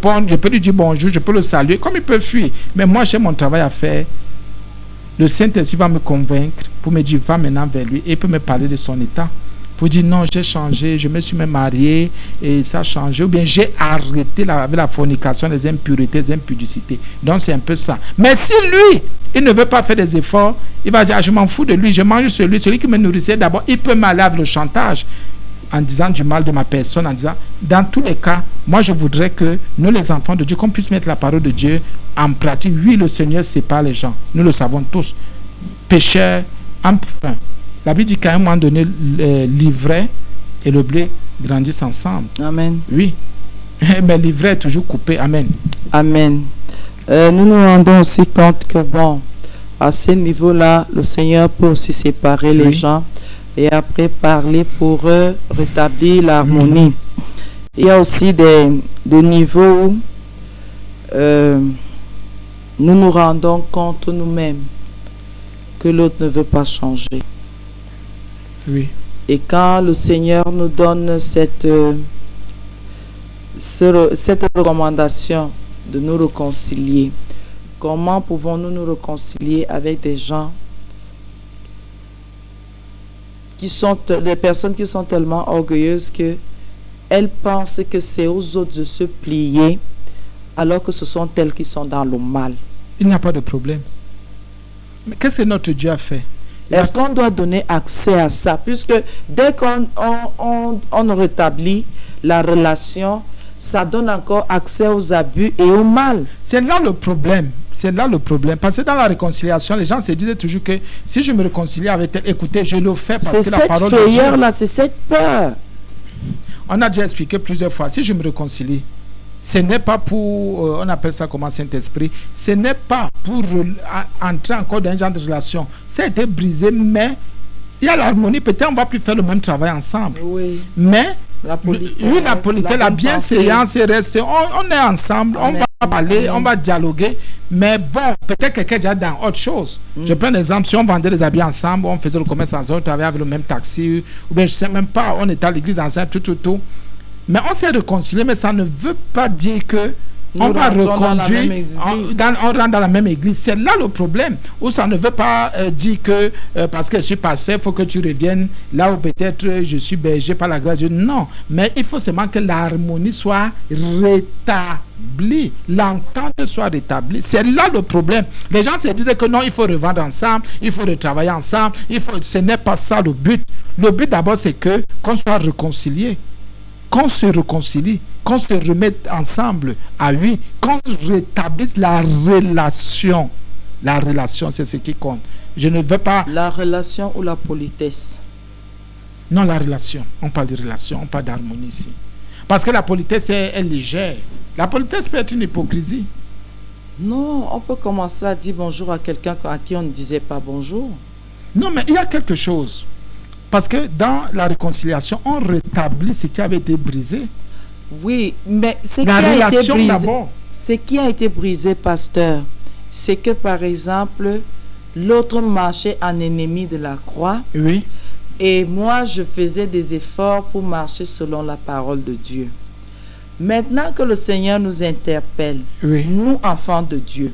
répondre, je peux lui dire bonjour, je peux le saluer, comme il peut fuir. Mais moi, j'ai mon travail à faire. Le Saint-Esprit va me convaincre pour me dire, va maintenant vers lui et il peut me parler de son état. Pour dire, non, j'ai changé, je me suis même marié et ça a changé. Ou bien, j'ai arrêté avec la fornication, les impuretés, les impudicités. Donc, c'est un peu ça. Mais si lui, il ne veut pas faire des efforts, il va dire, ah, je m'en fous de lui, je mange celui qui me nourrissait d'abord. Il peut m'aller avec le chantage en disant du mal de ma personne, en disant, dans tous les cas, moi je voudrais que nous les enfants de Dieu, qu'on puisse mettre la parole de Dieu en pratique. Oui, le Seigneur sépare les gens, nous le savons tous. Pécheurs, enfin, la Bible dit qu'à un moment donné, l'ivraie et le blé grandissent ensemble. Amen. Oui, mais l'ivraie est toujours coupé. Amen. Amen. Nous nous rendons aussi compte que bon, à ce niveau-là, le Seigneur peut aussi séparer les gens et après parler pour rétablir l'harmonie. Il y a aussi des niveaux où nous nous rendons compte nous-mêmes que l'autre ne veut pas changer. Oui. Et quand le Seigneur nous donne cette recommandation de nous réconcilier, comment pouvons-nous nous réconcilier avec des gens qui sont des personnes qui sont tellement orgueilleuses que elles pensent que c'est aux autres de se plier alors que ce sont elles qui sont dans le mal. Il n'y a pas de problème. Mais qu'est-ce que notre Dieu a fait? Est-ce qu'on doit donner accès à ça? Puisque dès qu'on rétablit la relation, ça donne encore accès aux abus et au mal. C'est là le problème. C'est là le problème. Parce que dans la réconciliation, les gens se disaient toujours que si je me réconcilie avec elle, écoutez, je le fais parce que la parole de Dieu... C'est cette frayeur-là, c'est cette peur. On a déjà expliqué plusieurs fois, si je me réconcilie, ce n'est pas pour, on appelle ça comment, Saint-Esprit, ce n'est pas pour entrer encore dans un genre de relation. Ça a été brisé, mais il y a l'harmonie. Peut-être on ne va plus faire le même travail ensemble. Oui. Mais la politesse, la bienséance est restée. On est ensemble, on va parler, on va dialoguer. Mais bon, peut-être quelqu'un est déjà dans autre chose. Je prends l'exemple, si on vendait les habits ensemble, on faisait le commerce ensemble, on travaillait avec le même taxi, ou bien je ne sais même pas, on était à l'église ensemble, tout. Mais on s'est réconcilié, mais ça ne veut pas dire que on va reconduire, on rentre dans la même église. C'est là le problème. Ou ça ne veut pas dire que parce que je suis pasteur, il faut que tu reviennes là où peut-être je suis berger par la grâce de Dieu. Non, mais il faut seulement que l'harmonie soit rétablie, l'entente soit rétablie. C'est là le problème. Les gens se disaient que non, il faut revendre ensemble, il faut retravailler ensemble. Ce n'est pas ça le but. Le but d'abord, c'est que qu'on soit réconciliés. Qu'on se réconcilie, qu'on se remette ensemble à lui, qu'on rétablisse la relation. La relation, c'est ce qui compte. Je ne veux pas... La relation ou la politesse? Non, la relation. On parle de relation, on parle d'harmonie ici. Parce que la politesse est légère. La politesse peut être une hypocrisie. Non, on peut commencer à dire bonjour à quelqu'un à qui on ne disait pas bonjour. Non, mais il y a quelque chose. Parce que dans la réconciliation, on rétablit ce qui avait été brisé. Oui, mais ce qui a été brisé, pasteur, c'est que par exemple, l'autre marchait en ennemi de la croix. Oui. Et moi, je faisais des efforts pour marcher selon la parole de Dieu. Maintenant que le Seigneur nous interpelle, nous, enfants de Dieu,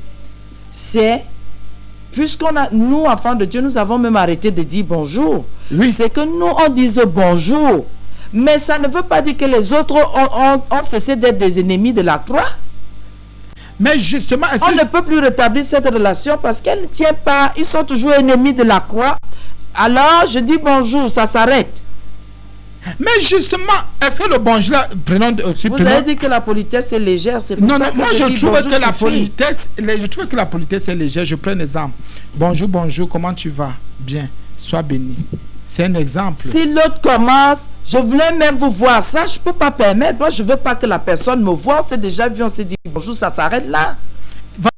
nous, enfants de Dieu, nous avons même arrêté de dire bonjour. Oui. C'est que nous, on dise bonjour. Mais ça ne veut pas dire que les autres ont cessé d'être des ennemis de la croix. Mais justement... On ne peut plus rétablir cette relation parce qu'elle ne tient pas. Ils sont toujours ennemis de la croix. Alors, je dis bonjour, ça s'arrête. Mais justement, est-ce que le bonjour... Vous avez dit que la politesse est légère, c'est pour ça que moi je trouve que la politesse... Je trouve que la politesse est légère. Je prends un exemple. Bonjour, comment tu vas? Bien, sois béni. C'est un exemple. Si l'autre commence, je voulais même vous voir. Ça, je ne peux pas permettre. Moi, je ne veux pas que la personne me voie. On s'est déjà vu, on s'est dit bonjour, ça s'arrête là.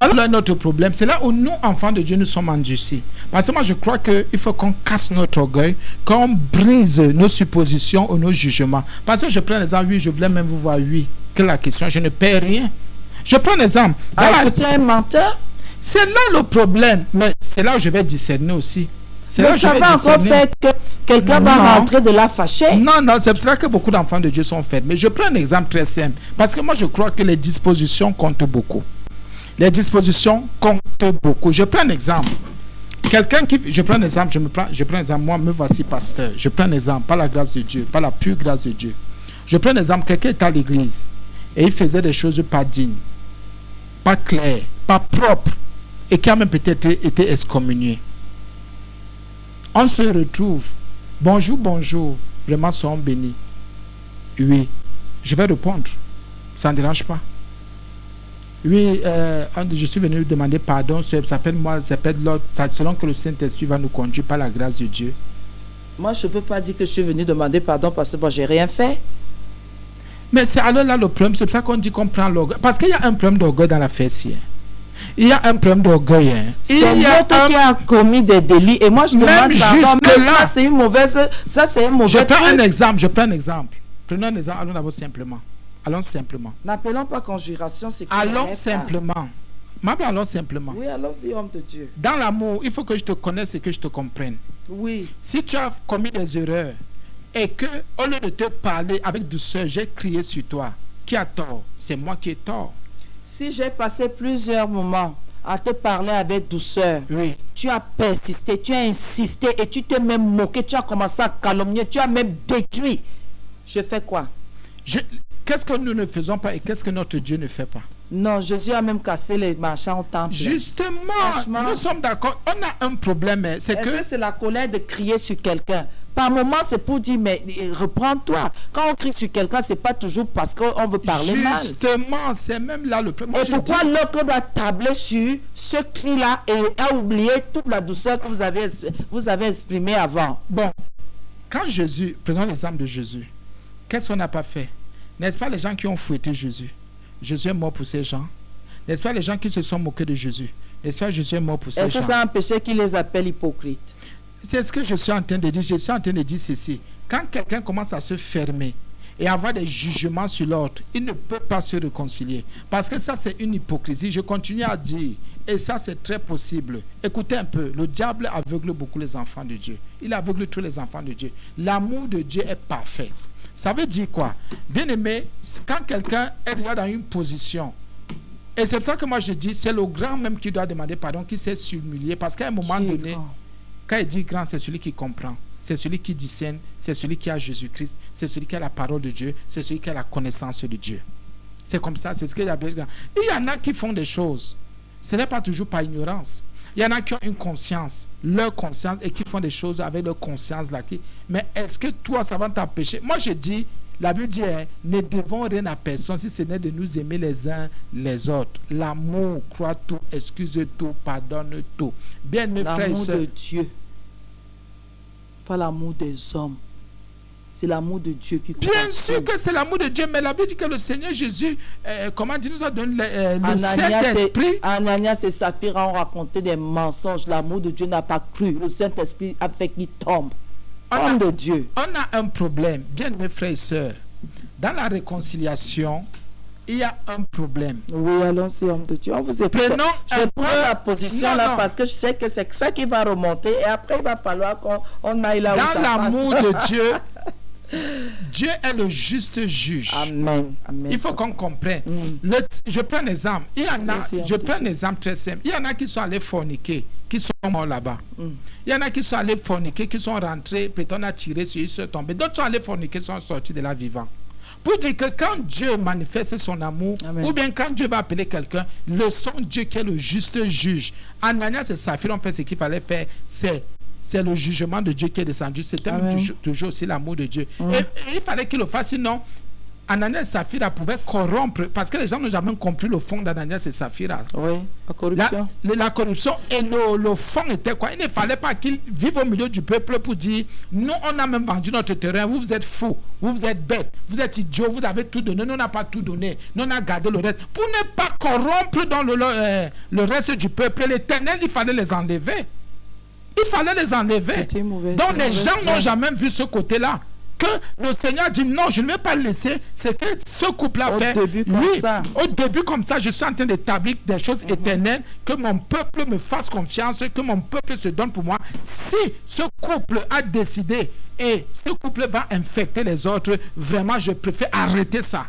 Voilà notre problème. C'est là où nous, enfants de Dieu, nous sommes endurcis. Parce que moi, je crois qu'il faut qu'on casse notre orgueil, qu'on brise nos suppositions ou nos jugements. Parce que je prends l'exemple, oui, je voulais même vous voir, oui. Quelle est la question? Je ne perds rien. Je prends l'exemple. Écoutez un menteur? C'est là le problème. Mais c'est là où je vais discerner aussi. là Mais ça va encore faire que quelqu'un va rentrer de la fâchée. Non, c'est pour ça que beaucoup d'enfants de Dieu sont faits. Mais je prends un exemple très simple. Parce que moi, je crois que les dispositions comptent beaucoup. Les dispositions comptent beaucoup. Je prends un exemple. Quelqu'un qui... Je prends un exemple. Je prends un exemple. Moi, me voici pasteur. Je prends un exemple. Pas la grâce de Dieu. Pas la pure grâce de Dieu. Je prends un exemple. Quelqu'un est à l'église. Et il faisait des choses pas dignes. Pas claires. Pas propres. Et qui a même peut-être été excommunié. On se retrouve. Bonjour, bonjour. Vraiment, soyons bénis. Oui. Je vais répondre. Ça ne dérange pas. Oui, je suis venu demander pardon. Ça s'appelle moi, ça s'appelle l'autre. Selon que le Saint-Esprit va nous conduire par la grâce de Dieu. Moi, je ne peux pas dire que je suis venu demander pardon parce que bon, j'ai rien fait. Mais c'est alors là le problème. C'est pour ça qu'on dit qu'on prend l'orgueil. Parce qu'il y a un problème d'orgueil dans la fessière. Il y a un problème d'orgueil. Hein. C'est l'autre qui a commis des délits. Et moi, je demande pardon. Même là, ça, c'est une mauvaise... Ça, c'est un mauvais truc. Je prends un exemple. Prenons un exemple. Allons d'abord simplement. Allons simplement. N'appelons pas conjuration. Allons simplement. Allons simplement. Oui, allons-y, homme de Dieu. Dans l'amour, il faut que je te connaisse et que je te comprenne. Oui. Si tu as commis des erreurs et que, au lieu de te parler avec douceur, j'ai crié sur toi, qui a tort? C'est moi qui ai tort. Si j'ai passé plusieurs moments à te parler avec douceur, oui. Tu as persisté, tu as insisté et tu t'es même moqué, tu as commencé à calomnier, tu as même détruit. Je fais quoi? Qu'est-ce que nous ne faisons pas et qu'est-ce que notre Dieu ne fait pas? Non, Jésus a même cassé les marchands au temple. Justement, nous sommes d'accord. On a un problème. C'est la colère de crier sur quelqu'un. Par moment, c'est pour dire, mais reprends-toi. Quand on crie sur quelqu'un, c'est pas toujours parce qu'on veut parler mal. Justement, c'est même là le problème. Et pourquoi l'autre doit tabler sur ce cri-là et a oublié toute la douceur que vous avez exprimée avant? Bon, quand Jésus, prenons l'exemple de Jésus, qu'est-ce qu'on n'a pas fait? N'est-ce pas les gens qui ont fouetté Jésus? Jésus est mort pour ces gens. N'est-ce pas les gens qui se sont moqués de Jésus? N'est-ce pas Jésus est mort pour ces gens? Est-ce que c'est un péché qui les appelle hypocrites? C'est ce que je suis en train de dire. Je suis en train de dire ceci. Quand quelqu'un commence à se fermer et avoir des jugements sur l'autre, il ne peut pas se réconcilier. Parce que ça, c'est une hypocrisie. Je continue à dire, et ça, c'est très possible. Écoutez un peu, le diable aveugle beaucoup les enfants de Dieu. Il aveugle tous les enfants de Dieu. L'amour de Dieu est parfait. Ça veut dire quoi? Bien aimé, quand quelqu'un est déjà dans une position, et c'est pour ça que moi je dis, c'est le grand même qui doit demander pardon, qui s'est s'humilier, parce qu'à un moment donné, quand il dit grand, c'est celui qui comprend, c'est celui qui discerne, c'est celui qui a Jésus-Christ, c'est celui qui a la parole de Dieu, c'est celui qui a la connaissance de Dieu. C'est comme ça, c'est ce que j'appelle grand. Il y en a qui font des choses, ce n'est pas toujours par ignorance. Il y en a qui ont une conscience, leur conscience, et qui font des choses avec leur conscience là. Mais est-ce que toi, ça va t'empêcher? Moi, je dis, la Bible dit, ne devons rien à personne si ce n'est de nous aimer les uns les autres. L'amour croit tout, excuse tout, pardonne tout. Bien, mes frères et sœurs. L'amour de Dieu, pas l'amour des hommes. C'est l'amour de Dieu qui compte. Bien sûr que c'est l'amour de Dieu, mais la Bible dit que le Seigneur Jésus, comment dire, nous a donné le Saint-Esprit. Ananias et Saphira ont raconté des mensonges. L'amour de Dieu n'a pas cru. Le Saint-Esprit a fait qu'il tombe. Homme de Dieu. On a un problème, bien mes frères et sœurs. Dans la réconciliation, il y a un problème. Oui, allons-y, homme de Dieu. On vous écoute. Je prends la position là parce que je sais que c'est ça qui va remonter et après il va falloir qu'on aille là où ça passe. Dans l'amour de Dieu, Dieu est le juste juge. Amen. Amen. Il faut qu'on comprenne. Je prends un exemple. Je prends un exemple très simple. Il y en a qui sont allés forniquer, qui sont morts là-bas. Il y en a qui sont allés forniquer, qui sont rentrés, peut-être on a tiré sur eux, ils sont tombés. D'autres sont allés forniquer, sont sortis de là vivants. Pour dire que quand Dieu manifeste son amour, Amen. Ou bien quand Dieu va appeler quelqu'un, le son Dieu qui est le juste juge. Ananias et Saphira ont fait ce qu'il fallait faire, c'est le jugement de Dieu qui est descendu. C'était toujours aussi l'amour de Dieu. Et il fallait qu'il le fasse, sinon Ananias et Saphira pouvaient corrompre, parce que les gens n'ont jamais compris le fond d'Ananias et Saphira. Oui, la corruption. La corruption et le fond était quoi? Il ne fallait pas qu'ils vivent au milieu du peuple pour dire, nous on a même vendu notre terrain, vous êtes fous, vous êtes bêtes, vous êtes idiots, vous avez tout donné, nous on n'a pas tout donné, nous on a gardé le reste. Pour ne pas corrompre dans le reste du peuple, l'Éternel, il fallait les enlever. Il fallait les enlever. Donc les gens n'ont jamais vu ce côté-là. que le Seigneur dit non, je ne vais pas le laisser. C'est que ce couple-là fait. Au début, comme ça. Au début, comme ça, je suis en train d'établir des choses éternelles, que mon peuple me fasse confiance, que mon peuple se donne pour moi. Si ce couple a décidé et ce couple va infecter les autres, vraiment, je préfère arrêter ça.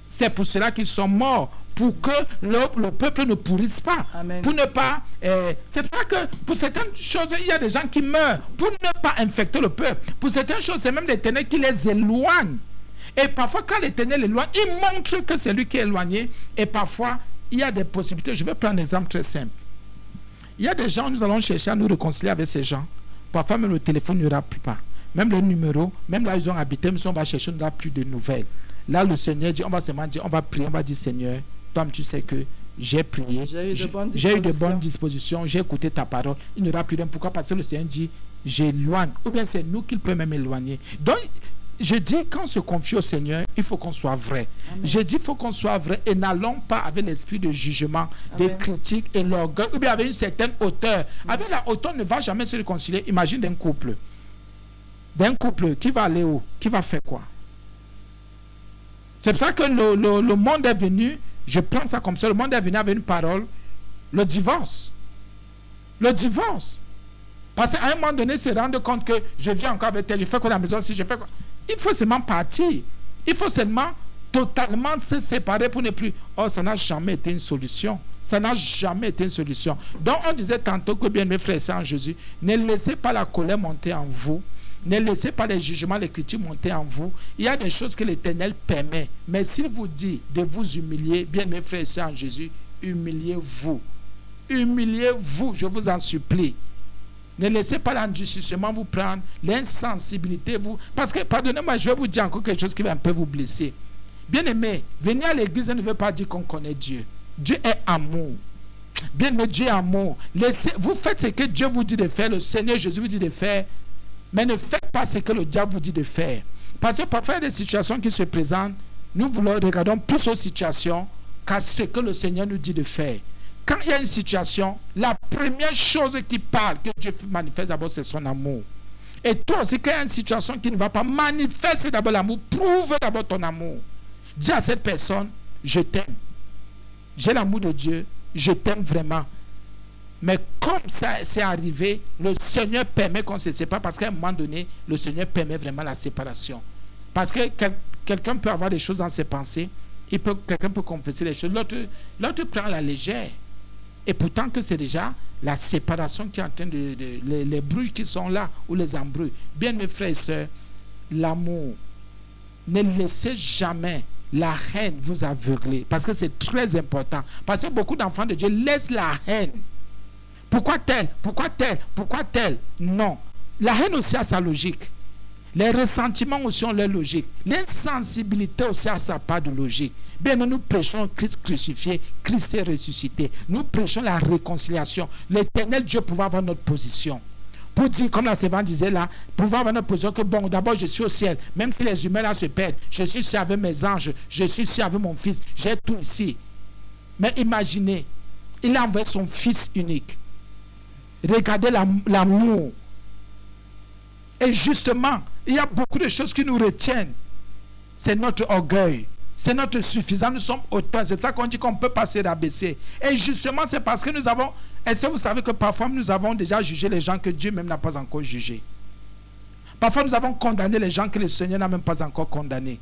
C'est pour cela qu'ils sont morts, pour que le peuple ne pourrisse pas. Amen. Pour ne pas... c'est pour ça que pour certaines choses, il y a des gens qui meurent pour ne pas infecter le peuple. Pour certaines choses, c'est même l'Éternel qui les éloigne. Et parfois, quand l'Éternel éloigne, il montre que c'est lui qui est éloigné. Et parfois, il y a des possibilités. Je vais prendre un exemple très simple. Il y a des gens, nous allons chercher à nous réconcilier avec ces gens. Parfois, même le téléphone n'y aura plus pas. Même le numéro, même là, ils ont habité, mais si on va chercher, on n'aura plus de nouvelles. Là, le Seigneur dit, on va seulement dire, on va prier, on va dire, Seigneur, toi, tu sais que j'ai prié, j'ai eu de bonnes dispositions, j'ai écouté ta parole, il n'y aura plus rien. Pourquoi? Parce que le Seigneur dit, j'éloigne. Ou bien c'est nous qu'il peut même éloigner. Donc, je dis, quand on se confie au Seigneur, il faut qu'on soit vrai. Amen. Je dis, il faut qu'on soit vrai et n'allons pas avec l'esprit de jugement, des critiques et l'orgueil, ou bien avec une certaine hauteur. Avec la hauteur, on ne va jamais se réconcilier. Imagine d'un couple. D'un couple, qui va aller où? Qui va faire quoi? C'est pour ça que le monde est venu, je prends ça comme ça, le monde est venu avec une parole, le divorce. Le divorce. Parce qu'à un moment donné, se rendre compte que je viens encore avec elle, je fais quoi dans la maison, si je fais quoi. Il faut seulement partir. Il faut seulement totalement se séparer pour ne plus. Oh, ça n'a jamais été une solution. Ça n'a jamais été une solution. Donc, on disait tantôt que bien mes frères et sœurs en Jésus, ne laissez pas la colère monter en vous. Ne laissez pas les jugements, les critiques monter en vous. Il y a des choses que l'Éternel permet. Mais s'il vous dit de vous humilier, bien mes frères et sœurs en Jésus, humiliez-vous. Humiliez-vous, je vous en supplie. Ne laissez pas l'endurcissement vous prendre, l'insensibilité vous... Parce que, pardonnez-moi, je vais vous dire encore quelque chose qui va un peu vous blesser. Bien-aimé, venir à l'église ne veut pas dire qu'on connaît Dieu. Dieu est amour. Bien-aimé, Dieu est amour. Vous faites ce que Dieu vous dit de faire, le Seigneur Jésus vous dit de faire, mais ne faites pas ce que le diable vous dit de faire. Parce que parfois, il y a des situations qui se présentent, nous regardons plus aux situations qu'à ce que le Seigneur nous dit de faire. Quand il y a une situation, la première chose qui parle, que Dieu manifeste d'abord, c'est son amour. Et toi aussi, quand il y a une situation qui ne va pas, manifeste d'abord l'amour, prouve d'abord ton amour. Dis à cette personne, je t'aime. J'ai l'amour de Dieu, je t'aime vraiment. Mais comme ça c'est arrivé, le Seigneur permet qu'on se sépare parce qu'à un moment donné, le Seigneur permet vraiment la séparation. Parce que quelqu'un peut avoir des choses dans ses pensées, quelqu'un peut confesser les choses, l'autre prend la légère. Et pourtant que c'est déjà la séparation qui est en train de les bruits qui sont là, ou les embrouilles. Bien mes frères et sœurs, l'amour, ne laissez jamais la haine vous aveugler, parce que c'est très important. Parce que beaucoup d'enfants de Dieu laissent la haine. Pourquoi tel? Pourquoi tel? Pourquoi tel? Non. La haine aussi a sa logique. Les ressentiments aussi ont leur logique. L'insensibilité aussi a sa part de logique. Bien, nous prêchons Christ crucifié, Christ est ressuscité. Nous prêchons la réconciliation. L'Éternel Dieu pouvait avoir notre position. Pour dire, comme la servante disait là, pouvoir avoir notre position que bon, d'abord je suis au ciel. Même si les humains là se perdent, je suis ici avec mes anges, je suis ici avec mon fils, j'ai tout ici. Mais imaginez, il a envoyé son fils unique. Regardez l'amour. Et justement, il y a beaucoup de choses qui nous retiennent. C'est notre orgueil. C'est notre suffisance. Nous sommes auteurs. C'est pour ça qu'on dit qu'on ne peut pas se rabaisser. Et justement, c'est parce que nous avons... Est-ce que vous savez que parfois nous avons déjà jugé les gens que Dieu même n'a pas encore jugés? Parfois nous avons condamné les gens que le Seigneur n'a même pas encore condamnés.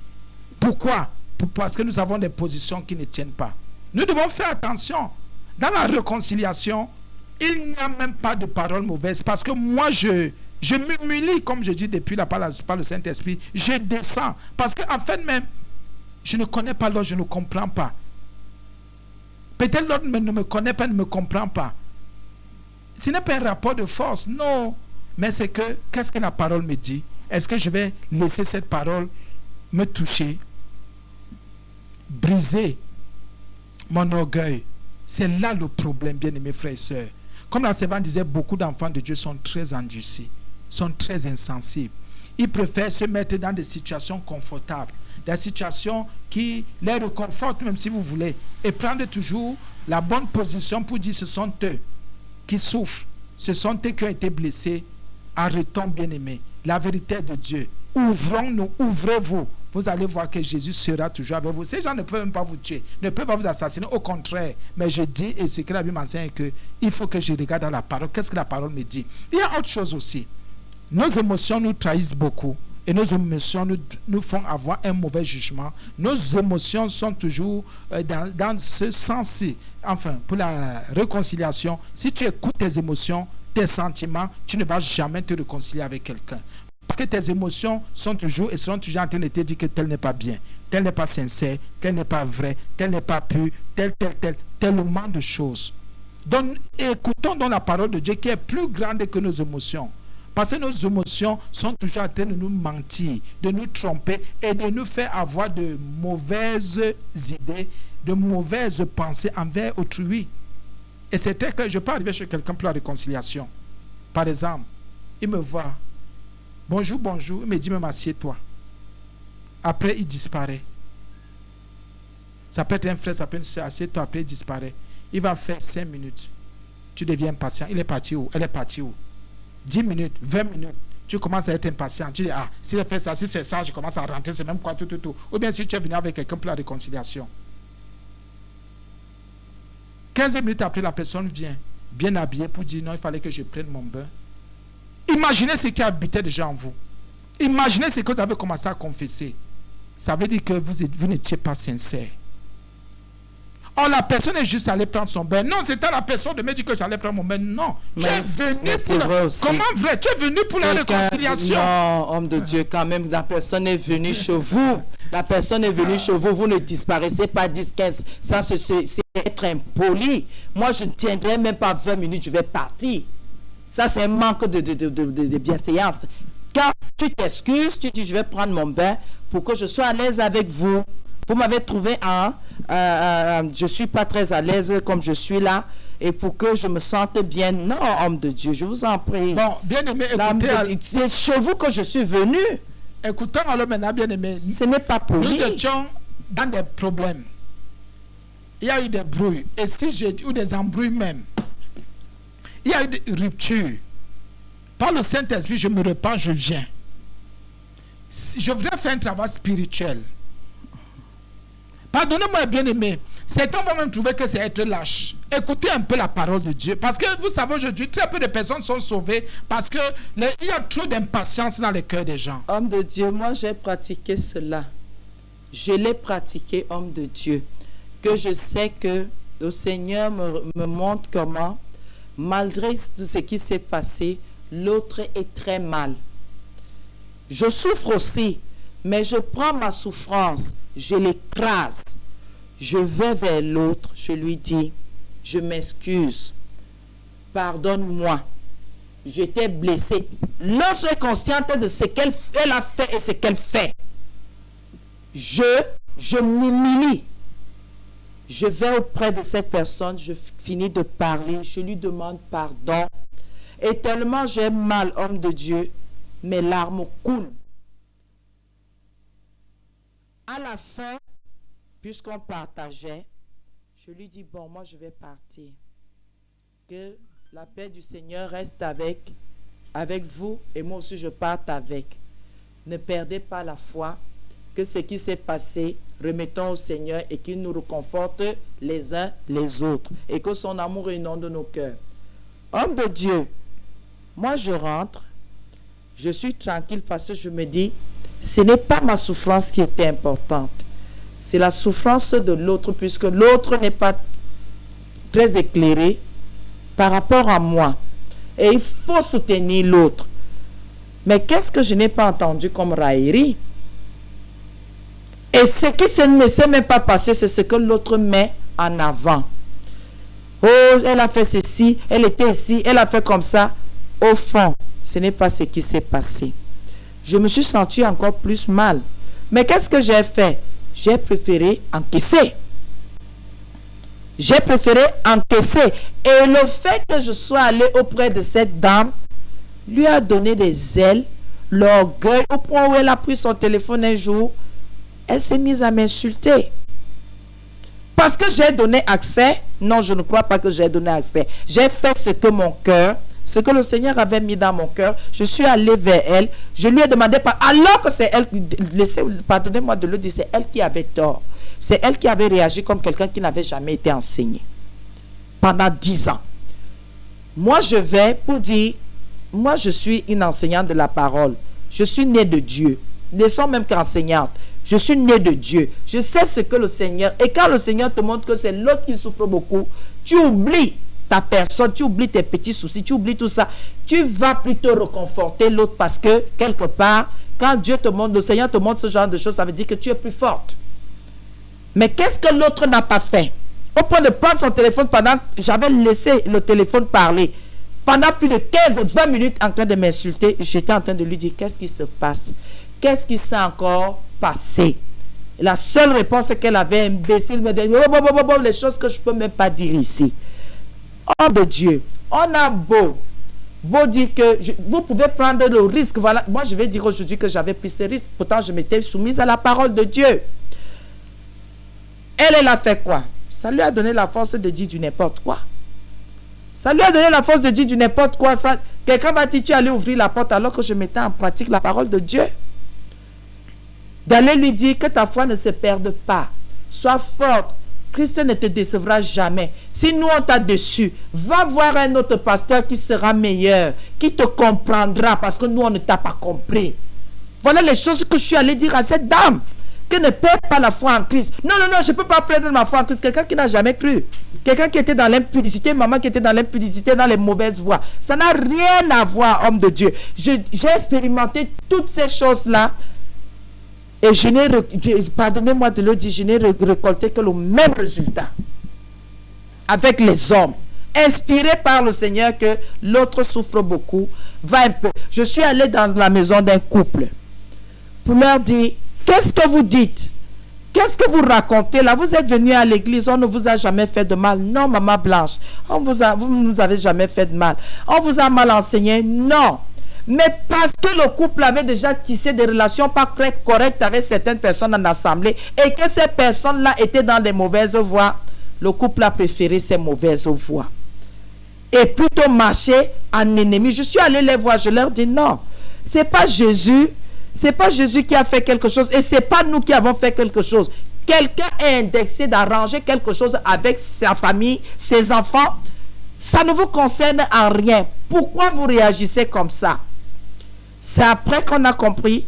Pourquoi? Parce que nous avons des positions qui ne tiennent pas. Nous devons faire attention. Dans la réconciliation, il n'y a même pas de paroles mauvaises. Parce que moi, je m'humilie, comme je dis depuis par le Saint-Esprit. Je descends. Parce qu'en fait même, je ne connais pas l'autre, je ne comprends pas. Peut-être l'autre ne me connaît pas, ne me comprend pas. Ce n'est pas un rapport de force, non. Mais c'est que, qu'est-ce que la parole me dit? Est-ce que je vais laisser cette parole me toucher, briser mon orgueil? C'est là le problème, bien aimés frères et sœurs. Comme la servante disait, beaucoup d'enfants de Dieu sont très endurcis, sont très insensibles. Ils préfèrent se mettre dans des situations confortables, des situations qui les réconfortent, même si vous voulez, et prendre toujours la bonne position pour dire ce sont eux qui souffrent, ce sont eux qui ont été blessés. Arrêtons, bien-aimés. La vérité est de Dieu. ouvrons-nous, ouvrez-vous. Vous allez voir que Jésus sera toujours avec vous. Ces gens ne peuvent même pas vous tuer, ne peuvent pas vous assassiner, au contraire. Mais je dis, et ce que la Bible m'enseigne, que il faut que je regarde dans la parole. Qu'est-ce que la parole me dit? Il y a autre chose aussi. Nos émotions nous trahissent beaucoup. Et nos émotions nous font avoir un mauvais jugement. Nos émotions sont toujours dans ce sens-ci. Enfin, pour la réconciliation, si tu écoutes tes émotions, tes sentiments, tu ne vas jamais te réconcilier avec quelqu'un. Parce que tes émotions sont toujours et seront toujours en train de te dire que tel n'est pas bien, tel n'est pas sincère, tel n'est pas vrai, tel n'est pas pur, tellement de choses. Donc, écoutons donc la parole de Dieu qui est plus grande que nos émotions. Parce que nos émotions sont toujours en train de nous mentir, de nous tromper et de nous faire avoir de mauvaises idées, de mauvaises pensées envers autrui. Et c'est très clair, je peux arriver chez quelqu'un pour la réconciliation. Par exemple, il me voit, bonjour, bonjour, il me dit même assieds-toi. Après, il disparaît. Ça peut être un frère, ça peut être une soeur, assieds-toi, après il disparaît. Il va faire 5 minutes. Tu deviens impatient. Il est parti où? Elle est partie où? 10 minutes, 20 minutes, tu commences à être impatient. Tu dis, ah, si je fais ça, si c'est ça, je commence à rentrer, c'est même quoi, tout. Ou bien si tu es venu avec quelqu'un pour la réconciliation. 15 minutes après, la personne vient, bien habillée, pour dire, non, il fallait que je prenne mon bain. Imaginez ce qui habitait déjà en vous. Imaginez ce que vous avez commencé à confesser. Ça veut dire que vous n'étiez pas sincère. Oh, la personne est juste allée prendre son bain. Non, c'était la personne de me dire que j'allais prendre mon bain. Non, tu es venu pour Comment vrai? Tu es venu pour la réconciliation. Non, homme de Dieu, quand même, la personne est venue chez vous. La personne est venue chez vous. Vous ne disparaissez pas 10, 15. Ça, c'est être impoli. Moi, je ne tiendrai même pas 20 minutes, je vais partir. Ça, c'est un manque de bienséance. Quand tu t'excuses, tu dis, je vais prendre mon bain pour que je sois à l'aise avec vous. Vous m'avez trouvé je ne suis pas très à l'aise comme je suis là. Et pour que je me sente bien, non, homme de Dieu, je vous en prie. Bon, bien aimé, écoutez. C'est chez vous que je suis venu. Écoutons alors maintenant, bien aimé. Ce n'est pas poli. Nous étions dans des problèmes. Il y a eu des brouilles. Et si j'ai eu des embrouilles même. Il y a eu des ruptures. Par le Saint-Esprit, je me repens, je viens. Je voudrais faire un travail spirituel. Pardonnez-moi, bien-aimé. Certains vont même trouver que c'est être lâche. Écoutez un peu la parole de Dieu. Parce que vous savez, aujourd'hui, très peu de personnes sont sauvées parce qu'il y a trop d'impatience dans les cœurs des gens. Homme de Dieu, moi j'ai pratiqué cela. Je l'ai pratiqué, homme de Dieu. Que je sais que le Seigneur me montre comment, malgré tout ce qui s'est passé, l'autre est très mal. Je souffre aussi, mais je prends ma souffrance. Je l'écrase, je vais vers l'autre, je lui dis, je m'excuse, pardonne-moi, j'étais blessée. L'autre est consciente de ce qu'elle a fait et ce qu'elle fait. Je m'humilie, je vais auprès de cette personne, je finis de parler, je lui demande pardon. Et tellement j'ai mal, homme de Dieu, mes larmes coulent. À la fin, puisqu'on partageait, je lui dis, bon, moi je vais partir. Que la paix du Seigneur reste avec vous et moi aussi je parte avec. Ne perdez pas la foi, que ce qui s'est passé, remettons au Seigneur et qu'il nous réconforte les uns les autres et que son amour inonde nos cœurs. Homme de Dieu, moi je rentre, je suis tranquille parce que je me dis, ce n'est pas ma souffrance qui était importante. C'est la souffrance de l'autre, puisque l'autre n'est pas très éclairé par rapport à moi. Et il faut soutenir l'autre. Mais qu'est-ce que je n'ai pas entendu comme raillerie? Et ce qui ne s'est même pas passé, c'est ce que l'autre met en avant. Oh, elle a fait ceci, elle était ici, elle a fait comme ça. Au fond, ce n'est pas ce qui s'est passé. Je me suis senti encore plus mal. Mais qu'est-ce que j'ai fait? J'ai préféré encaisser. J'ai préféré encaisser. Et le fait que je sois allé auprès de cette dame lui a donné des ailes, l'orgueil, au point où elle a pris son téléphone un jour. Elle s'est mise à m'insulter. Parce que j'ai donné accès. Non, je ne crois pas que j'ai donné accès. J'ai fait ce que mon cœur ce que le Seigneur avait mis dans mon cœur. Je suis allé vers elle. Je lui ai demandé, alors que c'est elle, pardonnez-moi de le dire, c'est elle qui avait tort. C'est elle qui avait réagi comme quelqu'un qui n'avait jamais été enseigné. Pendant 10 ans. Moi, je vais pour dire, moi, je suis une enseignante de la parole. Je suis née de Dieu. Ne sont même qu'enseignante. Je suis née de Dieu. Je sais ce que le Seigneur... Et quand le Seigneur te montre que c'est l'autre qui souffre beaucoup, tu oublies ta personne, tu oublies tes petits soucis, tu oublies tout ça. Tu vas plutôt reconforter l'autre parce que, quelque part, quand Dieu te montre, le Seigneur te montre ce genre de choses, ça veut dire que tu es plus forte. Mais qu'est-ce que l'autre n'a pas fait? Au point de prendre son téléphone pendant... J'avais laissé le téléphone parler. Pendant plus de 15-20 minutes en train de m'insulter, j'étais en train de lui dire, qu'est-ce qui se passe? Qu'est-ce qui s'est encore passé? La seule réponse qu'elle avait, imbécile, me dit, les choses que je ne peux même pas dire ici. Homme de Dieu, on a beau dire que vous pouvez prendre le risque. Voilà, moi je vais dire aujourd'hui que j'avais pris ce risque. Pourtant, je m'étais soumise à la parole de Dieu. Elle a fait quoi? Ça lui a donné la force de dire du n'importe quoi. Ça lui a donné la force de dire du n'importe quoi. Quelqu'un m'a dit, tu allais ouvrir la porte alors que je mettais en pratique la parole de Dieu. D'aller lui dire que ta foi ne se perde pas. Sois forte. Christ ne te décevra jamais. Si nous on t'a déçu, va voir un autre pasteur qui sera meilleur, qui te comprendra parce que nous on ne t'a pas compris. Voilà les choses que je suis allé dire à cette dame. Que ne perd pas la foi en Christ. Non, je ne peux pas perdre ma foi en Christ. Quelqu'un qui n'a jamais cru. Quelqu'un qui était dans l'impudicité, maman qui était dans l'impudicité, dans les mauvaises voies. Ça n'a rien à voir, homme de Dieu. J'ai expérimenté toutes ces choses-là. Et je n'ai, pardonnez-moi de le dire, je n'ai récolté que le même résultat. Avec les hommes. Inspiré par le Seigneur que l'autre souffre beaucoup. Va un peu. Je suis allé dans la maison d'un couple. Pour leur dire, qu'est-ce que vous dites? Qu'est-ce que vous racontez là? Vous êtes venu à l'église, on ne vous a jamais fait de mal. Non, maman Blanche, vous ne nous avez jamais fait de mal. On vous a mal enseigné. Non. Mais parce que le couple avait déjà tissé des relations pas correctes avec certaines personnes en assemblée et que ces personnes-là étaient dans des mauvaises voies, le couple a préféré ces mauvaises voies. Et plutôt marcher en ennemi. Je suis allé les voir, je leur dis non, c'est pas Jésus. C'est pas Jésus qui a fait quelque chose et c'est pas nous qui avons fait quelque chose. Quelqu'un est indexé d'arranger quelque chose avec sa famille, ses enfants. Ça ne vous concerne en rien. Pourquoi vous réagissez comme ça? C'est après qu'on a compris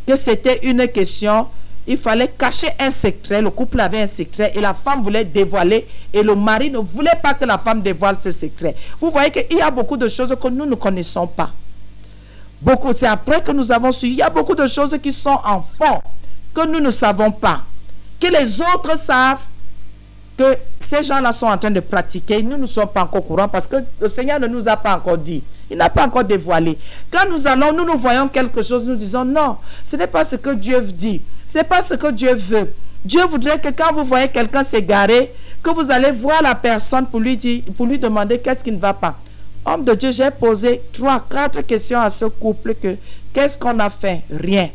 que c'était une question. Il fallait cacher un secret. Le couple avait un secret et la femme voulait dévoiler et le mari ne voulait pas que la femme dévoile ce secret. Vous voyez qu'il y a beaucoup de choses que nous ne connaissons pas. Beaucoup, c'est après que nous avons su. Il y a beaucoup de choses qui sont en fond, que nous ne savons pas. Que les autres savent que ces gens-là sont en train de pratiquer. Nous ne sommes pas encore au courant parce que le Seigneur ne nous a pas encore dit. Il n'a pas encore dévoilé. Quand nous allons, nous voyons quelque chose, nous disons non, ce n'est pas ce que Dieu dit. Ce n'est pas ce que Dieu veut. Dieu voudrait que quand vous voyez quelqu'un s'égarer, que vous allez voir la personne pour lui demander qu'est-ce qui ne va pas. Homme de Dieu, j'ai posé 3-4 questions à ce couple que qu'est-ce qu'on a fait? Rien.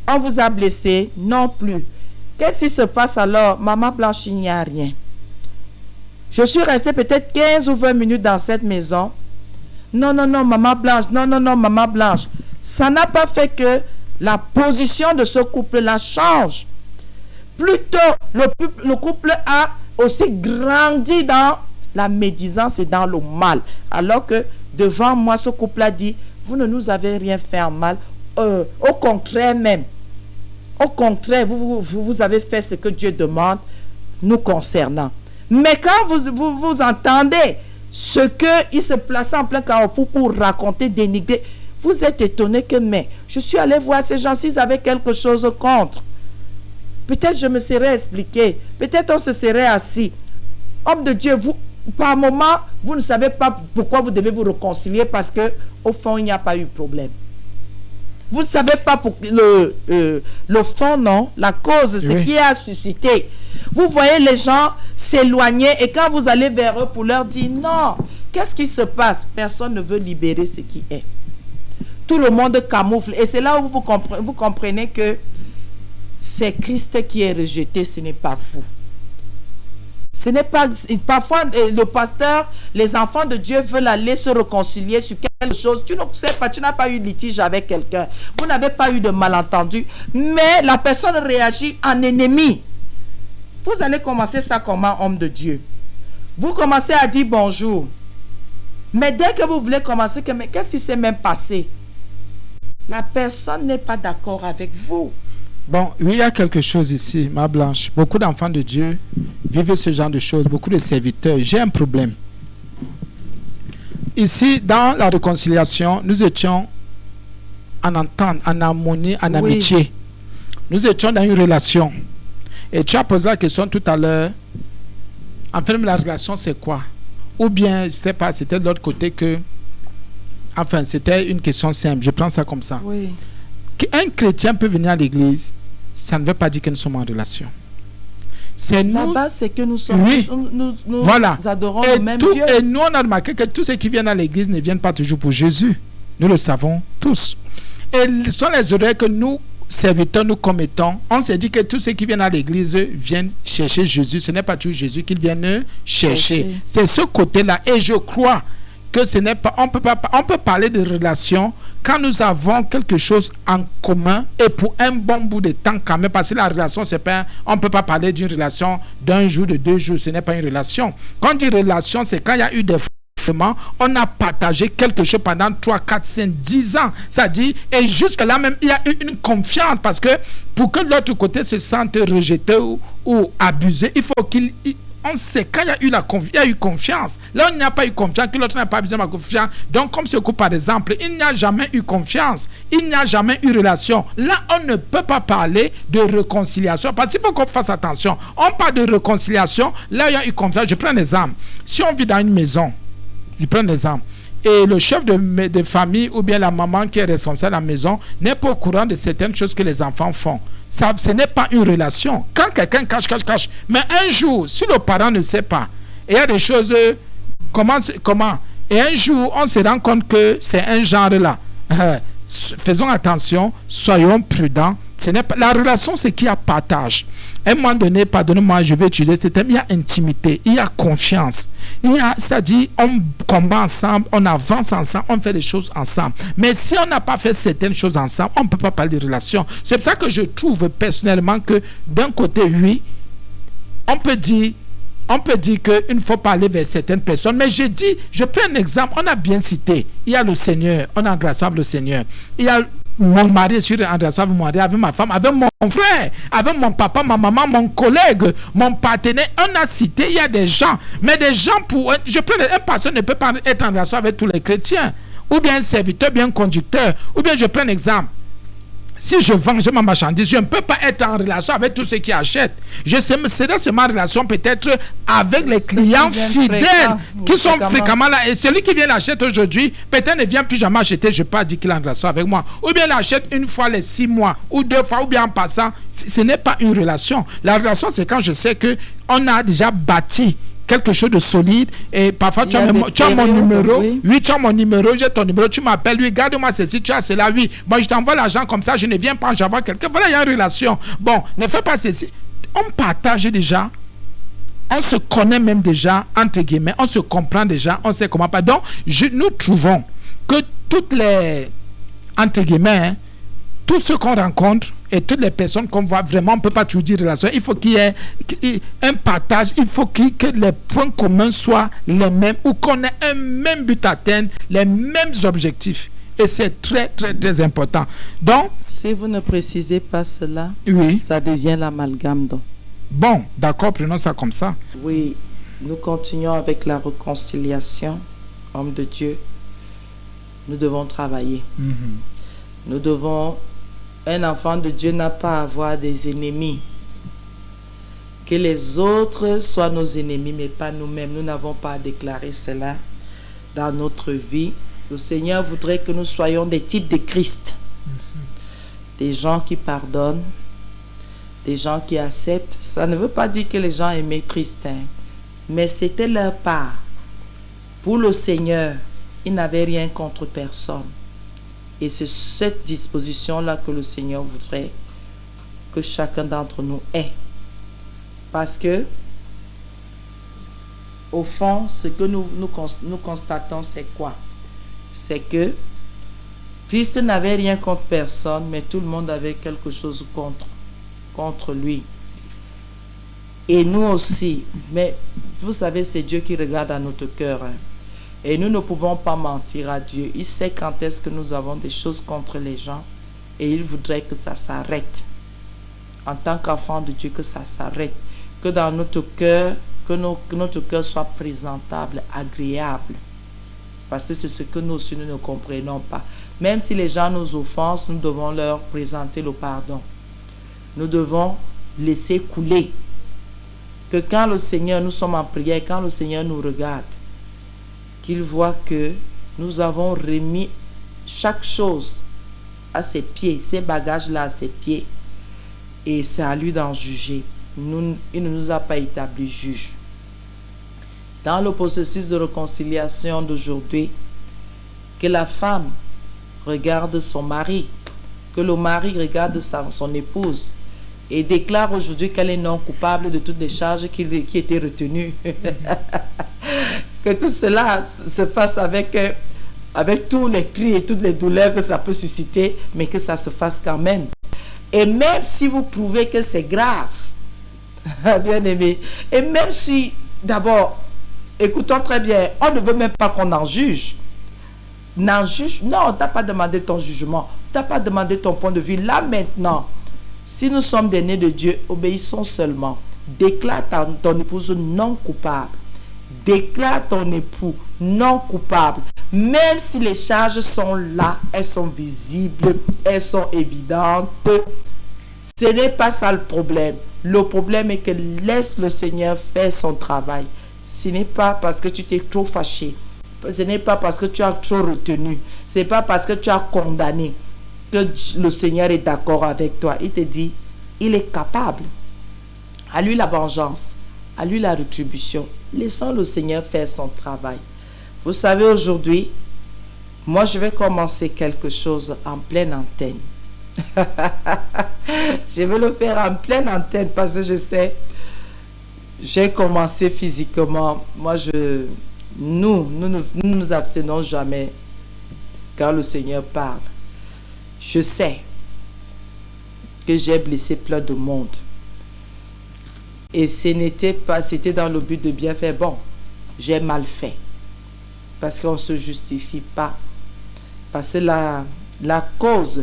On vous a blessé? Non plus. Qu'est-ce qui se passe alors? Maman Blanche, il n'y a rien. Je suis restée peut-être 15 ou 20 minutes dans cette maison. Non, Maman Blanche. Non, Maman Blanche. Ça n'a pas fait que la position de ce couple-là change. Plutôt, le couple a aussi grandi dans la médisance et dans le mal. Alors que devant moi, ce couple a dit, vous ne nous avez rien fait en mal. Au contraire même. Au contraire, vous avez fait ce que Dieu demande nous concernant. Mais quand vous entendez ce qu'il se place en plein carrefour pour raconter, dénigrer, vous êtes étonné que, mais je suis allé voir ces gens s'ils avaient quelque chose contre. Peut-être je me serais expliqué. Peut-être on se serait assis. Homme de Dieu, par moment, vous ne savez pas pourquoi vous devez vous réconcilier parce que au fond, il n'y a pas eu de problème. Vous ne savez pas le fond, non? La cause, ce qui a suscité. Vous voyez les gens s'éloigner et quand vous allez vers eux pour leur dire non, qu'est-ce qui se passe? Personne ne veut libérer ce qui est. Tout le monde camoufle. Et c'est là où vous comprenez que c'est Christ qui est rejeté, ce n'est pas vous. Ce n'est pas... Parfois, le pasteur, les enfants de Dieu veulent aller se réconcilier sur quelque chose. Tu ne sais pas, tu n'as pas eu de litige avec quelqu'un. Vous n'avez pas eu de malentendu. Mais la personne réagit en ennemi. Vous allez commencer ça comment, homme de Dieu? Vous commencez à dire bonjour. Mais dès que vous voulez commencer, mais qu'est-ce qui s'est même passé? La personne n'est pas d'accord avec vous. Bon, oui, il y a quelque chose ici, ma Blanche. Beaucoup d'enfants de Dieu vivent ce genre de choses, beaucoup de serviteurs. J'ai un problème. Ici, dans la réconciliation, nous étions en entente, en harmonie, en amitié. Nous étions dans une relation. Et tu as posé la question tout à l'heure. En fait, la relation, c'est quoi? Ou bien, c'était de l'autre côté que... Enfin, c'était une question simple. Je prends ça comme ça. Oui. Qu'un chrétien peut venir à l'église, ça ne veut pas dire que nous sommes en relation. C'est nous. La base, c'est que nous sommes. Oui. Nous Voilà. adorons le même Dieu. Et nous, on a remarqué que tous ceux qui viennent à l'église ne viennent pas toujours pour Jésus. Nous le savons tous. Et ce sont les oreilles que nous, serviteurs, nous commettons. On s'est dit que tous ceux qui viennent à l'église viennent chercher Jésus. Ce n'est pas toujours Jésus qu'ils viennent chercher. C'est ce côté-là. Et je crois que ce n'est pas, on peut parler de relation quand nous avons quelque chose en commun et pour un bon bout de temps quand même, parce que la relation, c'est pas, on ne peut pas parler d'une relation d'un jour, de 2 jours, ce n'est pas une relation. Quand on dit relation, c'est quand il y a eu des moments, on a partagé quelque chose pendant 3, 4, 5, 10 ans. C'est-à-dire, et jusque-là même, il y a eu une confiance, parce que pour que l'autre côté se sente rejeté ou abusé, il faut qu'il... On sait quand il y a eu confiance. Là, il n'y a pas eu confiance, que l'autre n'a pas besoin de confiance. Donc, comme ce coup, par exemple, il n'y a jamais eu confiance. Il n'y a jamais eu relation. Là, on ne peut pas parler de réconciliation. Parce qu'il faut qu'on fasse attention. On parle de réconciliation. Là, il y a eu confiance. Je prends un exemple. Si on vit dans une maison, je prends un exemple. Et le chef de famille ou bien la maman qui est responsable de la maison n'est pas au courant de certaines choses que les enfants font. Ça, ce n'est pas une relation. Quand quelqu'un cache. Mais un jour, si le parent ne sait pas, et il y a des choses, comment, et un jour, on se rend compte que c'est un genre-là. Faisons attention, soyons prudents. Ce n'est pas, la relation, c'est qu'il y a partage. À un moment donné, pardonnez-moi, je vais utiliser ce terme, il y a intimité, il y a confiance. C'est-à-dire, on combat ensemble, on avance ensemble, on fait des choses ensemble. Mais si on n'a pas fait certaines choses ensemble, on ne peut pas parler de relation. C'est pour ça que je trouve personnellement que d'un côté, oui, on peut dire qu'il faut parler vers certaines personnes. Mais je prends un exemple, on a bien cité. Il y a le Seigneur, on engraçable le Seigneur. Il y a mon mari sur engraçable mon mari, avec ma femme, avec mon frère, avec mon papa, ma maman, mon collègue, mon partenaire. On a cité, il y a des gens. Mais des gens je prends un pasteur ne peut pas être en relation avec tous les chrétiens. Ou bien un serviteur, bien un conducteur. Ou bien je prends un exemple. Si je vends, ma marchandise, je ne peux pas être en relation avec tous ceux qui achètent. Je serai seulement en relation peut-être avec les clients fidèles qui sont fréquemment là. Et celui qui vient l'acheter aujourd'hui, peut-être ne vient plus jamais acheter. Je ne peux pas dire qu'il est en relation avec moi. Ou bien l'achète une fois les 6 mois, ou 2 fois, ou bien en passant. Ce n'est pas une relation. La relation, c'est quand je sais qu'on a déjà bâti quelque chose de solide, et parfois tu as mon numéro, oui, tu as mon numéro, j'ai ton numéro, tu m'appelles, oui, garde-moi ceci, tu as cela, oui, bon, je t'envoie l'argent comme ça, je ne viens pas, j'envoie quelqu'un, voilà, il y a une relation. Bon, ne fais pas ceci. On partage déjà, on se connaît même déjà, entre guillemets, on se comprend déjà, on sait comment pas. Donc, nous trouvons que toutes les, entre guillemets, tous ceux qu'on rencontre et toutes les personnes qu'on voit, vraiment, on ne peut pas toujours dire relation. Il faut qu'il y ait un partage, il faut que les points communs soient les mêmes, ou qu'on ait un même but à atteindre, les mêmes objectifs. Et c'est très, très, très important. Donc, si vous ne précisez pas cela, oui, ça devient l'amalgame. Bon, d'accord, prenons ça comme ça. Oui, nous continuons avec la réconciliation. Homme de Dieu, nous devons travailler. Nous devons... Un enfant de Dieu n'a pas à avoir des ennemis. Que les autres soient nos ennemis, mais pas nous-mêmes. Nous n'avons pas à déclarer cela dans notre vie. Le Seigneur voudrait que nous soyons des types de Christ. Des gens qui pardonnent, des gens qui acceptent. Ça ne veut pas dire que les gens aimaient Christ, mais c'était leur part. Pour le Seigneur, ils n'avaient rien contre personne. Et c'est cette disposition-là que le Seigneur voudrait que chacun d'entre nous ait. Parce que au fond, ce que nous constatons, c'est quoi? C'est que Christ n'avait rien contre personne, mais tout le monde avait quelque chose contre lui. Et nous aussi. Mais vous savez, c'est Dieu qui regarde à notre cœur. Hein. Et nous ne pouvons pas mentir à Dieu. Il sait quand est-ce que nous avons des choses contre les gens. Et il voudrait que ça s'arrête. En tant qu'enfant de Dieu, que ça s'arrête. Que dans notre cœur, que notre cœur soit présentable, agréable. Parce que c'est ce que nous aussi, nous ne comprenons pas. Même si les gens nous offensent, nous devons leur présenter le pardon. Nous devons laisser couler. Que quand le Seigneur, nous sommes en prière, quand le Seigneur nous regarde, qu'il voit que nous avons remis chaque chose à ses pieds, ces bagages-là à ses pieds, et c'est à lui d'en juger. Il ne nous a pas établi juge. Dans le processus de réconciliation d'aujourd'hui, que la femme regarde son mari, que le mari regarde son épouse, et déclare aujourd'hui qu'elle est non coupable de toutes les charges qui étaient retenues. Que tout cela se fasse avec tous les cris et toutes les douleurs que ça peut susciter, mais que ça se fasse quand même. Et même si vous prouvez que c'est grave, bien aimé, et même si, d'abord, écoutons très bien, on ne veut même pas qu'on en juge. Non, on t'a pas demandé ton jugement, on t'a pas demandé ton point de vue. Là maintenant, si nous sommes des nés de Dieu, obéissons seulement. Déclare ton épouse non coupable. Déclare ton époux non coupable. Même si les charges sont là, elles sont visibles, elles sont évidentes. Ce n'est pas ça le problème. Le problème est que laisse le Seigneur faire son travail. Ce n'est pas parce que tu t'es trop fâché. Ce n'est pas parce que tu as trop retenu. Ce n'est pas parce que tu as condamné que le Seigneur est d'accord avec toi. Il te dit, il est capable. À lui la vengeance, à lui la rétribution. Laissons le Seigneur faire son travail. Vous savez, aujourd'hui, moi je vais commencer quelque chose en pleine antenne. Je vais le faire en pleine antenne parce que je sais, j'ai commencé physiquement. Moi, nous ne nous abstenons jamais quand le Seigneur parle. Je sais que j'ai blessé plein de monde. Et ce n'était pas, c'était dans le but de bien faire. Bon, j'ai mal fait. Parce qu'on ne se justifie pas. Parce que la cause,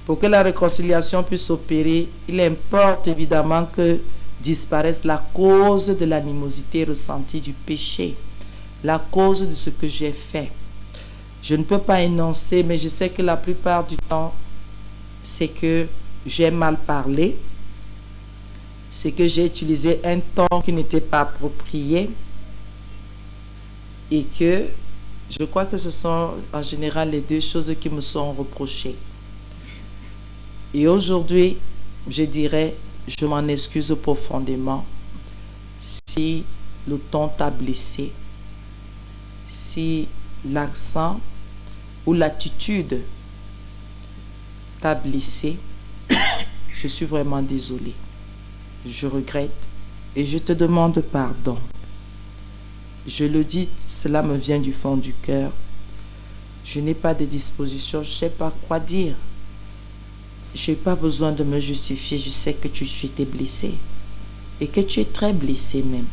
pour que la réconciliation puisse opérer, il importe évidemment que disparaisse la cause de l'animosité ressentie du péché. La cause de ce que j'ai fait. Je ne peux pas énoncer, mais je sais que la plupart du temps, c'est que j'ai mal parlé, c'est que j'ai utilisé un ton qui n'était pas approprié et que je crois que ce sont en général les deux choses qui me sont reprochées. Et aujourd'hui, je dirais, je m'en excuse profondément si le ton t'a blessé, si l'accent ou l'attitude t'a blessé, je suis vraiment désolée. Je regrette et je te demande pardon. Je le dis, cela me vient du fond du cœur. Je n'ai pas de disposition, je ne sais pas quoi dire. Je n'ai pas besoin de me justifier, je sais que tu étais blessé et que tu es très blessé même.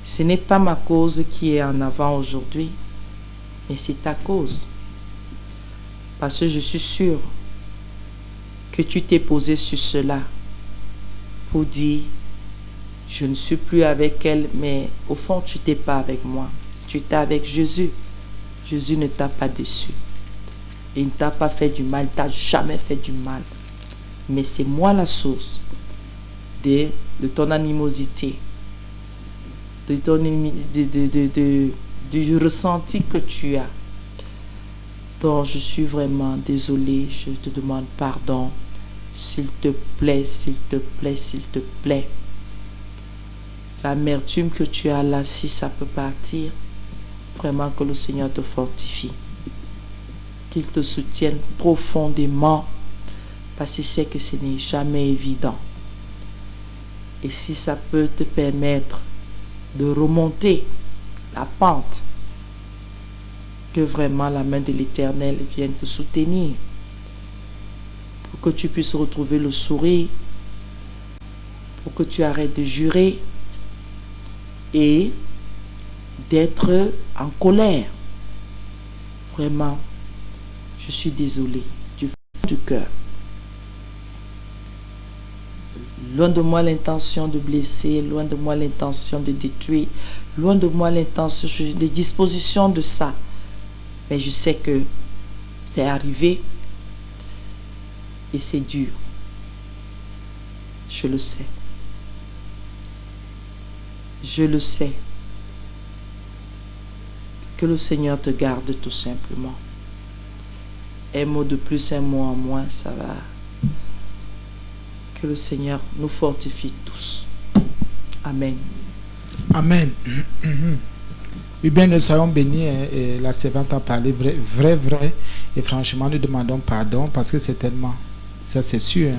Ce n'est pas ma cause qui est en avant aujourd'hui, mais c'est ta cause. Parce que je suis sûre que tu t'es posé sur cela pour dire, je ne suis plus avec elle, mais au fond, tu n'étais pas avec moi. Tu étais avec Jésus. Jésus ne t'a pas déçu. Il ne t'a pas fait du mal, il ne t'a jamais fait du mal. Mais c'est moi la source de ton animosité, du ressenti que tu as. Donc, je suis vraiment désolée, je te demande pardon. S'il te plaît, s'il te plaît, s'il te plaît. L'amertume que tu as là, si ça peut partir, vraiment que le Seigneur te fortifie. Qu'il te soutienne profondément, parce qu'il sait que ce n'est jamais évident. Et si ça peut te permettre de remonter la pente, que vraiment la main de l'Éternel vienne te soutenir, pour que tu puisses retrouver le sourire, pour que tu arrêtes de jurer et d'être en colère. Vraiment, je suis désolée du fond du cœur. Loin de moi l'intention de blesser, loin de moi l'intention de détruire, loin de moi l'intention, les dispositions de ça. Mais je sais que c'est arrivé et c'est dur. Je le sais. Je le sais. Que le Seigneur te garde tout simplement. Un mot de plus, un mot en moins, ça va. Que le Seigneur nous fortifie tous. Amen. Amen. Oui, bien, nous soyons bénis. Et la servante a parlé vrai. Et franchement, nous demandons pardon parce que c'est tellement, ça c'est sûr.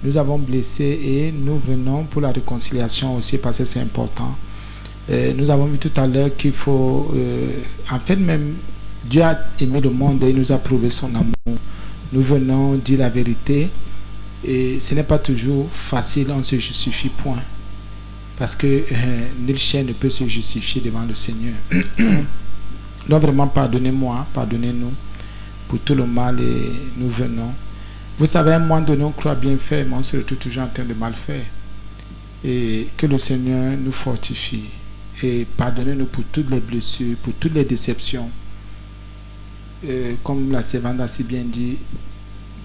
Nous avons blessé et nous venons pour la réconciliation aussi parce que c'est important. Nous avons vu tout à l'heure qu'il faut, en fait même, Dieu a aimé le monde et il nous a prouvé son amour. Nous venons dire la vérité et ce n'est pas toujours facile, on se justifie point. Parce que nul chien ne peut se justifier devant le Seigneur. Donc vraiment, pardonnez-moi, pardonnez-nous pour tout le mal et nous venons. Vous savez, à un moment donné, on croit bien faire, mais on se retrouve toujours en train de mal faire. Et que le Seigneur nous fortifie. Et pardonnez-nous pour toutes les blessures, pour toutes les déceptions. Comme la servante a si bien dit,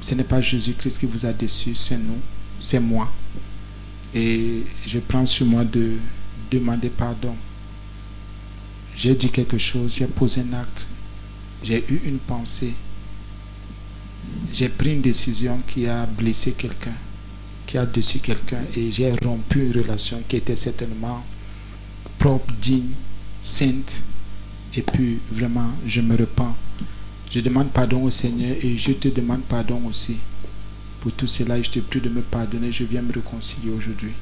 ce n'est pas Jésus-Christ qui vous a déçu, c'est nous, c'est moi. Et je prends sur moi de demander pardon. J'ai dit quelque chose, j'ai posé un acte, j'ai eu une pensée, j'ai pris une décision qui a blessé quelqu'un, qui a déçu quelqu'un et j'ai rompu une relation qui était certainement propre, digne, sainte. Et puis vraiment, je me repens. Je demande pardon au Seigneur et je te demande pardon aussi. Pour tout cela, je te prie de me pardonner. Je viens me réconcilier aujourd'hui.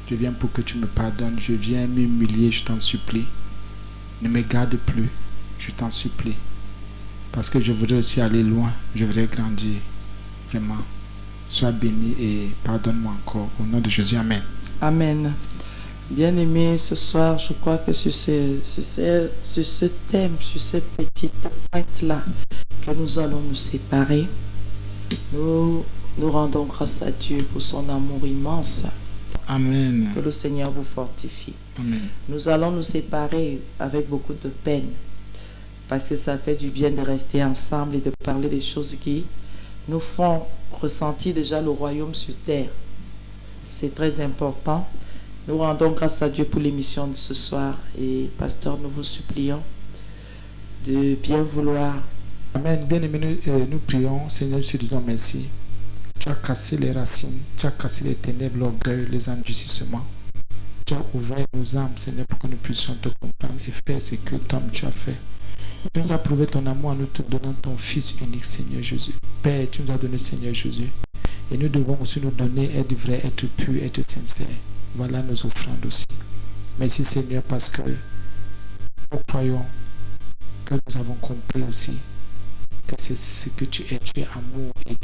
Je viens pour que tu me pardonnes. Je viens m'humilier, je t'en supplie. Ne me garde plus, je t'en supplie. Parce que je voudrais aussi aller loin. Je voudrais grandir. Vraiment. Sois béni et pardonne-moi encore. Au nom de Jésus, Amen. Amen. Bien-aimés, ce soir, je crois que sur ce thème, sur cette petite pointe-là, que nous allons nous séparer, nous rendons grâce à Dieu pour son amour immense. Amen. Que le Seigneur vous fortifie. Amen. Nous allons nous séparer avec beaucoup de peine, parce que ça fait du bien de rester ensemble et de parler des choses qui nous font ressentir déjà le royaume sur terre. C'est très important. Nous rendons grâce à Dieu pour l'émission de ce soir. Et pasteur, nous vous supplions de bien vouloir. Amen. Bien-aimés, nous prions. Seigneur, nous te disons merci. Tu as cassé les racines, tu as cassé les ténèbres, l'orgueil, les endurcissements. Tu as ouvert nos âmes, Seigneur, pour que nous puissions te comprendre et faire ce que toi tu as fait. Tu nous as prouvé ton amour en nous te donnant ton Fils unique, Seigneur Jésus. Père, tu nous as donné, Seigneur Jésus. Et nous devons aussi nous donner, être vrai, être pur, être sincère. Voilà nos offrandes aussi. Merci Seigneur parce que nous croyons que nous avons compris aussi que c'est ce que tu es amour et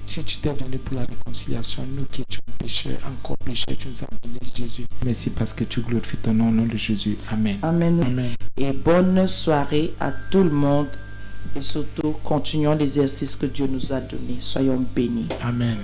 si tu t'es donné pour la réconciliation, nous qui étions pécheurs, encore pécheurs, tu nous as donné Jésus. Merci parce que tu glorifies ton nom au nom de Jésus. Amen. Amen. Amen. Et bonne soirée à tout le monde et surtout continuons l'exercice que Dieu nous a donné. Soyons bénis. Amen.